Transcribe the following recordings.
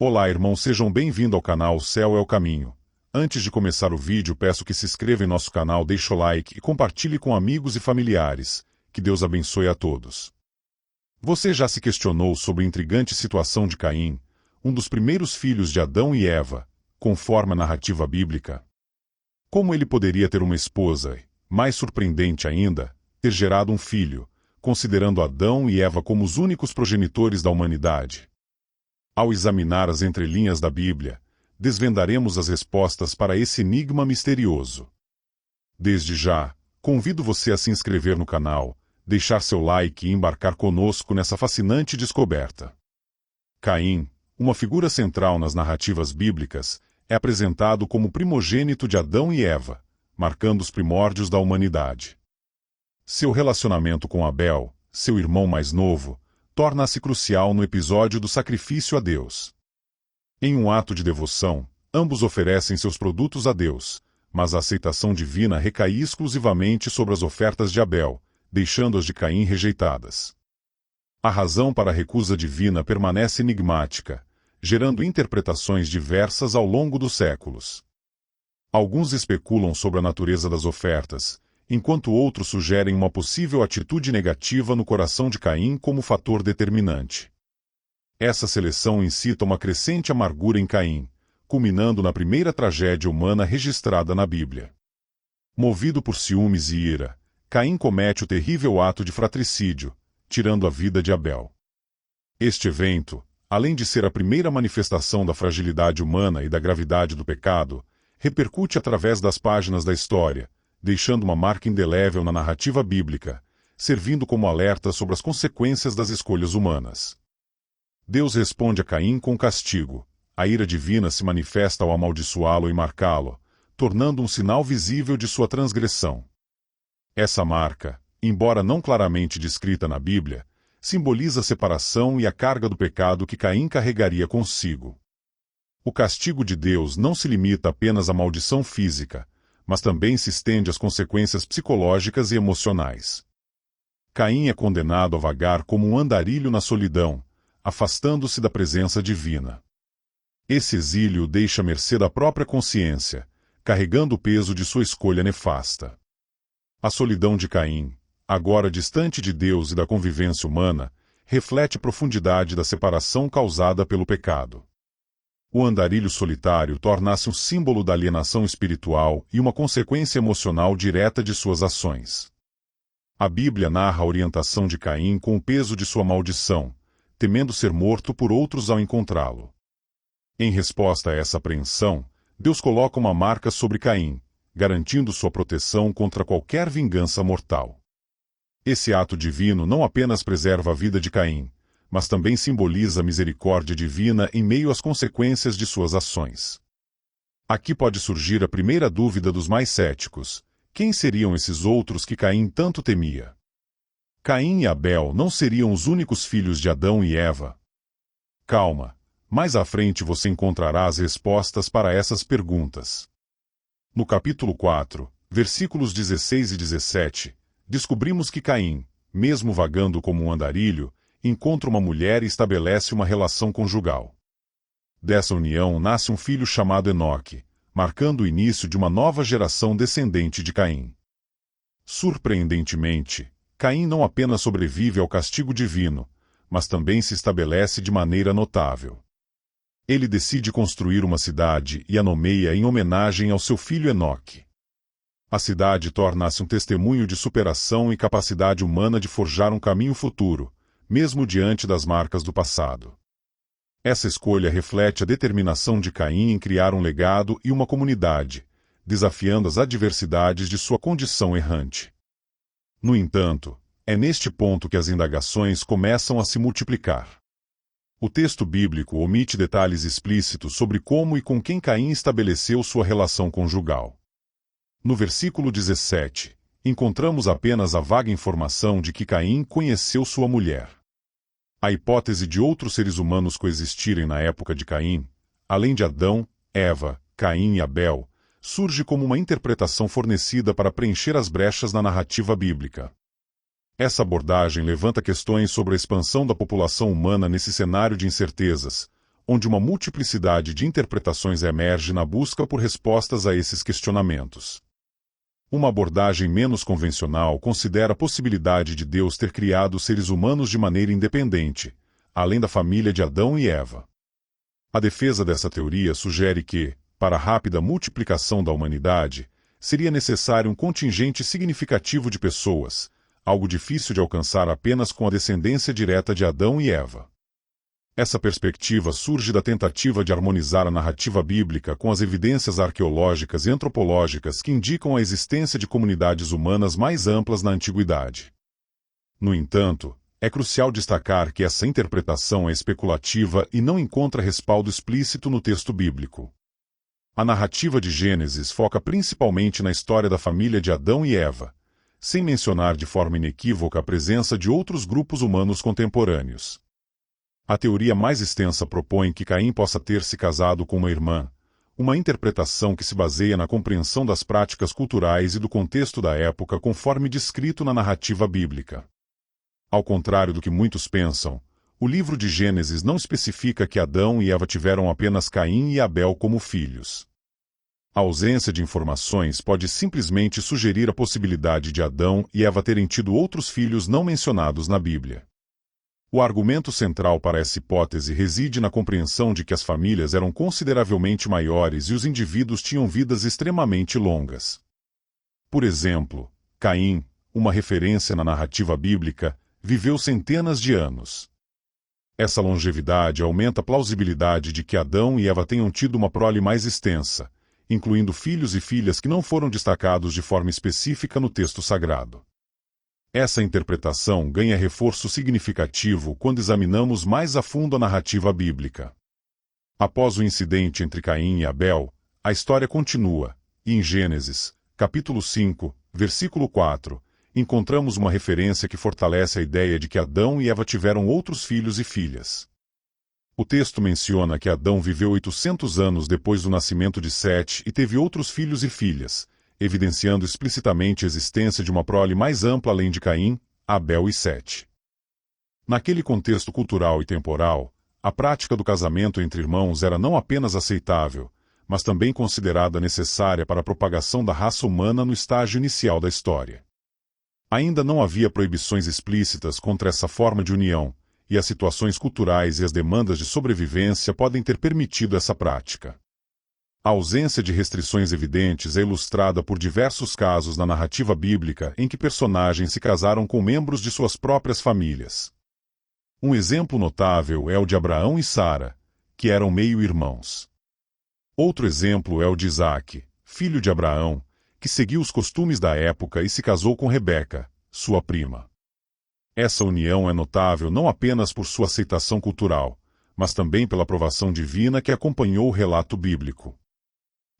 Olá, irmãos, sejam bem-vindos ao canal O Céu é o Caminho. Antes de começar o vídeo, peço que se inscreva em nosso canal, deixe o like e compartilhe com amigos e familiares. Que Deus abençoe a todos. Você já se questionou sobre a intrigante situação de Caim, um dos primeiros filhos de Adão e Eva, conforme a narrativa bíblica? Como ele poderia ter uma esposa e, mais surpreendente ainda, ter gerado um filho, considerando Adão e Eva como os únicos progenitores da humanidade? Ao examinar as entrelinhas da Bíblia, desvendaremos as respostas para esse enigma misterioso. Desde já, convido você a se inscrever no canal, deixar seu like e embarcar conosco nessa fascinante descoberta. Caim, uma figura central nas narrativas bíblicas, é apresentado como primogênito de Adão e Eva, marcando os primórdios da humanidade. Seu relacionamento com Abel, seu irmão mais novo, torna-se crucial no episódio do sacrifício a Deus. Em um ato de devoção, ambos oferecem seus produtos a Deus, mas a aceitação divina recai exclusivamente sobre as ofertas de Abel, deixando as de Caim rejeitadas. A razão para a recusa divina permanece enigmática, gerando interpretações diversas ao longo dos séculos. Alguns especulam sobre a natureza das ofertas, enquanto outros sugerem uma possível atitude negativa no coração de Caim como fator determinante. Essa seleção incita uma crescente amargura em Caim, culminando na primeira tragédia humana registrada na Bíblia. Movido por ciúmes e ira, Caim comete o terrível ato de fratricídio, tirando a vida de Abel. Este evento, além de ser a primeira manifestação da fragilidade humana e da gravidade do pecado, repercute através das páginas da história, deixando uma marca indelével na narrativa bíblica, servindo como alerta sobre as consequências das escolhas humanas. Deus responde a Caim com castigo. A ira divina se manifesta ao amaldiçoá-lo e marcá-lo, tornando um sinal visível de sua transgressão. Essa marca, embora não claramente descrita na Bíblia, simboliza a separação e a carga do pecado que Caim carregaria consigo. O castigo de Deus não se limita apenas à maldição física, mas também se estende às consequências psicológicas e emocionais. Caim é condenado a vagar como um andarilho na solidão, afastando-se da presença divina. Esse exílio o deixa à mercê da própria consciência, carregando o peso de sua escolha nefasta. A solidão de Caim, agora distante de Deus e da convivência humana, reflete a profundidade da separação causada pelo pecado. O andarilho solitário torna-se um símbolo da alienação espiritual e uma consequência emocional direta de suas ações. A Bíblia narra a orientação de Caim com o peso de sua maldição, temendo ser morto por outros ao encontrá-lo. Em resposta a essa apreensão, Deus coloca uma marca sobre Caim, garantindo sua proteção contra qualquer vingança mortal. Esse ato divino não apenas preserva a vida de Caim, mas também simboliza a misericórdia divina em meio às consequências de suas ações. Aqui pode surgir a primeira dúvida dos mais céticos: quem seriam esses outros que Caim tanto temia? Caim e Abel não seriam os únicos filhos de Adão e Eva? Calma, mais à frente você encontrará as respostas para essas perguntas. No capítulo 4, versículos 16 e 17, descobrimos que Caim, mesmo vagando como um andarilho, encontra uma mulher e estabelece uma relação conjugal. Dessa união nasce um filho chamado Enoque, marcando o início de uma nova geração descendente de Caim. Surpreendentemente, Caim não apenas sobrevive ao castigo divino, mas também se estabelece de maneira notável. Ele decide construir uma cidade e a nomeia em homenagem ao seu filho Enoque. A cidade torna-se um testemunho de superação e capacidade humana de forjar um caminho futuro, mesmo diante das marcas do passado. Essa escolha reflete a determinação de Caim em criar um legado e uma comunidade, desafiando as adversidades de sua condição errante. No entanto, é neste ponto que as indagações começam a se multiplicar. O texto bíblico omite detalhes explícitos sobre como e com quem Caim estabeleceu sua relação conjugal. No versículo 17, encontramos apenas a vaga informação de que Caim conheceu sua mulher. A hipótese de outros seres humanos coexistirem na época de Caim, além de Adão, Eva, Caim e Abel, surge como uma interpretação fornecida para preencher as brechas na narrativa bíblica. Essa abordagem levanta questões sobre a expansão da população humana nesse cenário de incertezas, onde uma multiplicidade de interpretações emerge na busca por respostas a esses questionamentos. Uma abordagem menos convencional considera a possibilidade de Deus ter criado seres humanos de maneira independente, além da família de Adão e Eva. A defesa dessa teoria sugere que, para a rápida multiplicação da humanidade, seria necessário um contingente significativo de pessoas, algo difícil de alcançar apenas com a descendência direta de Adão e Eva. Essa perspectiva surge da tentativa de harmonizar a narrativa bíblica com as evidências arqueológicas e antropológicas que indicam a existência de comunidades humanas mais amplas na antiguidade. No entanto, é crucial destacar que essa interpretação é especulativa e não encontra respaldo explícito no texto bíblico. A narrativa de Gênesis foca principalmente na história da família de Adão e Eva, sem mencionar de forma inequívoca a presença de outros grupos humanos contemporâneos. A teoria mais extensa propõe que Caim possa ter se casado com uma irmã, uma interpretação que se baseia na compreensão das práticas culturais e do contexto da época conforme descrito na narrativa bíblica. Ao contrário do que muitos pensam, o livro de Gênesis não especifica que Adão e Eva tiveram apenas Caim e Abel como filhos. A ausência de informações pode simplesmente sugerir a possibilidade de Adão e Eva terem tido outros filhos não mencionados na Bíblia. O argumento central para essa hipótese reside na compreensão de que as famílias eram consideravelmente maiores e os indivíduos tinham vidas extremamente longas. Por exemplo, Caim, uma referência na narrativa bíblica, viveu centenas de anos. Essa longevidade aumenta a plausibilidade de que Adão e Eva tenham tido uma prole mais extensa, incluindo filhos e filhas que não foram destacados de forma específica no texto sagrado. Essa interpretação ganha reforço significativo quando examinamos mais a fundo a narrativa bíblica. Após o incidente entre Caim e Abel, a história continua, e em Gênesis, capítulo 5, versículo 4, encontramos uma referência que fortalece a ideia de que Adão e Eva tiveram outros filhos e filhas. O texto menciona que Adão viveu 800 anos depois do nascimento de Sete e teve outros filhos e filhas, evidenciando explicitamente a existência de uma prole mais ampla além de Caim, Abel e Sete. Naquele contexto cultural e temporal, a prática do casamento entre irmãos era não apenas aceitável, mas também considerada necessária para a propagação da raça humana no estágio inicial da história. Ainda não havia proibições explícitas contra essa forma de união, e as situações culturais e as demandas de sobrevivência podem ter permitido essa prática. A ausência de restrições evidentes é ilustrada por diversos casos na narrativa bíblica em que personagens se casaram com membros de suas próprias famílias. Um exemplo notável é o de Abraão e Sara, que eram meio-irmãos. Outro exemplo é o de Isaque, filho de Abraão, que seguiu os costumes da época e se casou com Rebeca, sua prima. Essa união é notável não apenas por sua aceitação cultural, mas também pela aprovação divina que acompanhou o relato bíblico.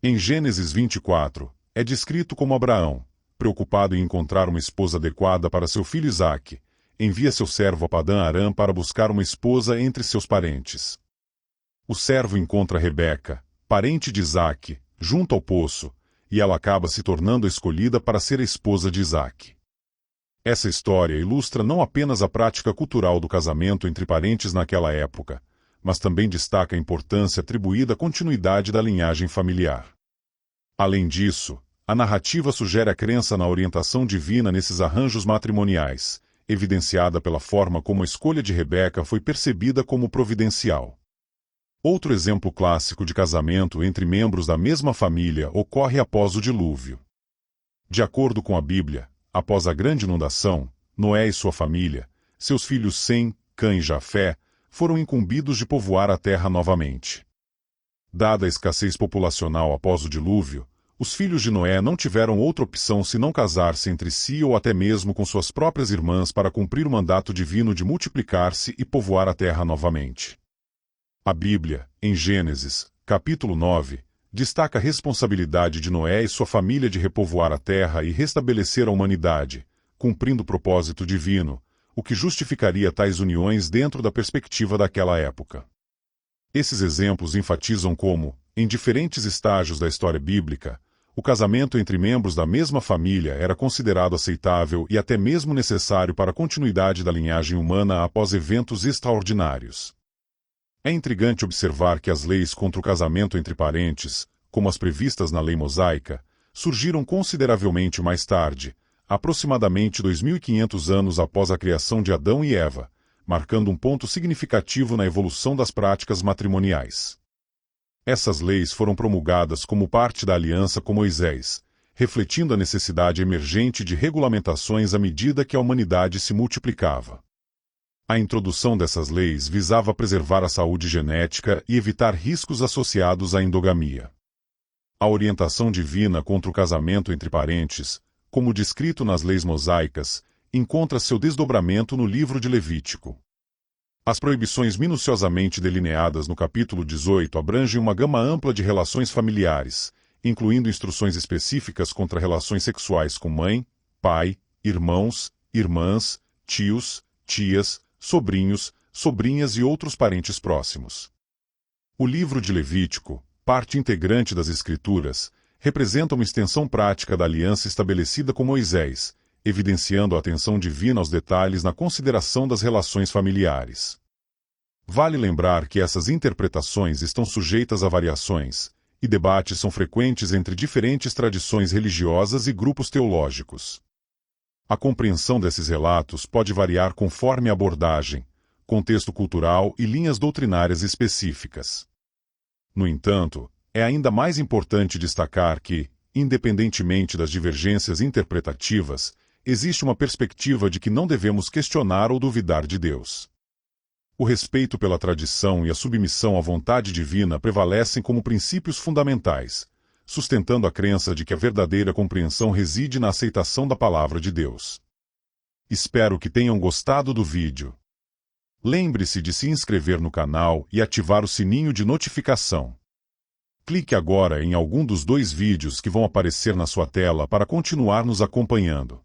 Em Gênesis 24, é descrito como Abraão, preocupado em encontrar uma esposa adequada para seu filho Isaque, envia seu servo a Padã-Arã para buscar uma esposa entre seus parentes. O servo encontra Rebeca, parente de Isaque, junto ao poço, e ela acaba se tornando a escolhida para ser a esposa de Isaque. Essa história ilustra não apenas a prática cultural do casamento entre parentes naquela época, mas também destaca a importância atribuída à continuidade da linhagem familiar. Além disso, a narrativa sugere a crença na orientação divina nesses arranjos matrimoniais, evidenciada pela forma como a escolha de Rebeca foi percebida como providencial. Outro exemplo clássico de casamento entre membros da mesma família ocorre após o dilúvio. De acordo com a Bíblia, após a grande inundação, Noé e sua família, seus filhos Sem, Cã e Jafé, foram incumbidos de povoar a terra novamente. Dada a escassez populacional após o dilúvio, os filhos de Noé não tiveram outra opção senão casar-se entre si ou até mesmo com suas próprias irmãs para cumprir o mandato divino de multiplicar-se e povoar a terra novamente. A Bíblia, em Gênesis, capítulo 9, destaca a responsabilidade de Noé e sua família de repovoar a terra e restabelecer a humanidade, cumprindo o propósito divino, o que justificaria tais uniões dentro da perspectiva daquela época. Esses exemplos enfatizam como, em diferentes estágios da história bíblica, o casamento entre membros da mesma família era considerado aceitável e até mesmo necessário para a continuidade da linhagem humana após eventos extraordinários. É intrigante observar que as leis contra o casamento entre parentes, como as previstas na lei mosaica, surgiram consideravelmente mais tarde, aproximadamente 2.500 anos após a criação de Adão e Eva, marcando um ponto significativo na evolução das práticas matrimoniais. Essas leis foram promulgadas como parte da aliança com Moisés, refletindo a necessidade emergente de regulamentações à medida que a humanidade se multiplicava. A introdução dessas leis visava preservar a saúde genética e evitar riscos associados à endogamia. A orientação divina contra o casamento entre parentes, como descrito nas leis mosaicas, encontra seu desdobramento no livro de Levítico. As proibições minuciosamente delineadas no capítulo 18 abrangem uma gama ampla de relações familiares, incluindo instruções específicas contra relações sexuais com mãe, pai, irmãos, irmãs, tios, tias, sobrinhos, sobrinhas e outros parentes próximos. O livro de Levítico, parte integrante das Escrituras, representa uma extensão prática da aliança estabelecida com Moisés, evidenciando a atenção divina aos detalhes na consideração das relações familiares. Vale lembrar que essas interpretações estão sujeitas a variações, e debates são frequentes entre diferentes tradições religiosas e grupos teológicos. A compreensão desses relatos pode variar conforme a abordagem, contexto cultural e linhas doutrinárias específicas. No entanto, é ainda mais importante destacar que, independentemente das divergências interpretativas, existe uma perspectiva de que não devemos questionar ou duvidar de Deus. O respeito pela tradição e a submissão à vontade divina prevalecem como princípios fundamentais, sustentando a crença de que a verdadeira compreensão reside na aceitação da palavra de Deus. Espero que tenham gostado do vídeo. Lembre-se de se inscrever no canal e ativar o sininho de notificação. Clique agora em algum dos 2 vídeos que vão aparecer na sua tela para continuar nos acompanhando.